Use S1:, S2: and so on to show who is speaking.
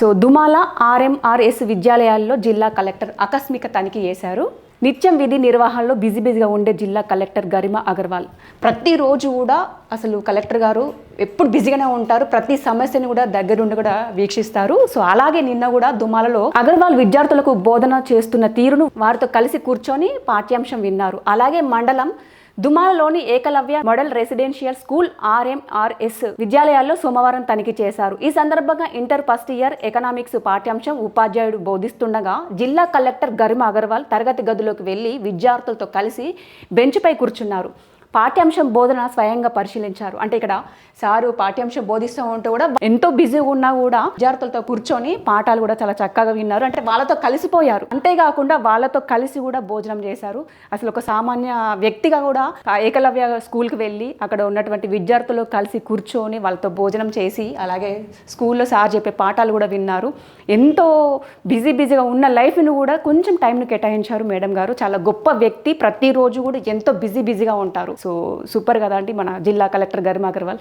S1: So Dumala ఆర్ఎంఆర్ఎస్ విద్యాలయాల్లో జిల్లా collector ఆకస్మిక తనిఖీ చేశారు. నిత్యం విధి నిర్వహణలో బిజీగా ఉండే జిల్లా కలెక్టర్ గరిమా అగర్వాల్ ప్రతిరోజు కూడా అసలు కలెక్టర్ గారు ఎప్పుడు బిజీగానే ఉంటారు. ప్రతి సమస్యను కూడా దగ్గరుండి కూడా వీక్షిస్తారు. సో అలాగే నిన్న కూడా దుమాలలో అగర్వాల్ విద్యార్థులకు బోధన చేస్తున్న తీరును వారితో కలిసి కూర్చొని పాఠ్యాంశం విన్నారు. అలాగే మండలం దుమాలలోని ఏకలవ్య మోడల్ రెసిడెన్షియల్ స్కూల్ ఆర్ఎంఆర్ఎస్ విద్యాలయాల్లో సోమవారం తనిఖీ చేశారు. ఈ సందర్భంగా ఇంటర్ ఫస్ట్ ఇయర్ ఎకనామిక్స్ పాఠ్యాంశం ఉపాధ్యాయుడు బోధిస్తుండగా జిల్లా కలెక్టర్ గరిమా అగర్వాల్ తరగతి గదిలోకి వెళ్లి విద్యార్థులతో కలిసి బెంచ్పై కూర్చున్నారు. పాఠ్యాంశం బోధన స్వయంగా పరిశీలించారు. అంటే ఇక్కడ సారు పాఠ్యాంశం బోధిస్తూ ఉంటే కూడా ఎంతో బిజీగా ఉన్నా కూడా విద్యార్థులతో కూర్చొని పాఠాలు కూడా చాలా చక్కగా విన్నారు. అంటే వాళ్ళతో కలిసిపోయారు. అంతేకాకుండా వాళ్ళతో కలిసి కూడా భోజనం చేశారు. అసలు ఒక సామాన్య వ్యక్తిగా కూడా ఏకలవ్య స్కూల్కి వెళ్ళి అక్కడ ఉన్నటువంటి విద్యార్థులు కలిసి కూర్చొని వాళ్ళతో భోజనం చేసి అలాగే స్కూల్లో సార్ చెప్పే పాఠాలు కూడా విన్నారు. ఎంతో బిజీగా ఉన్న లైఫ్ను కూడా కొంచెం టైంను కేటాయించారు మేడం గారు. చాలా గొప్ప వ్యక్తి. ప్రతిరోజు కూడా ఎంతో బిజీగా ఉంటారు. సో సూపర్ కదా అండి మన జిల్లా కలెక్టర్ గరిమా అగర్వాల్.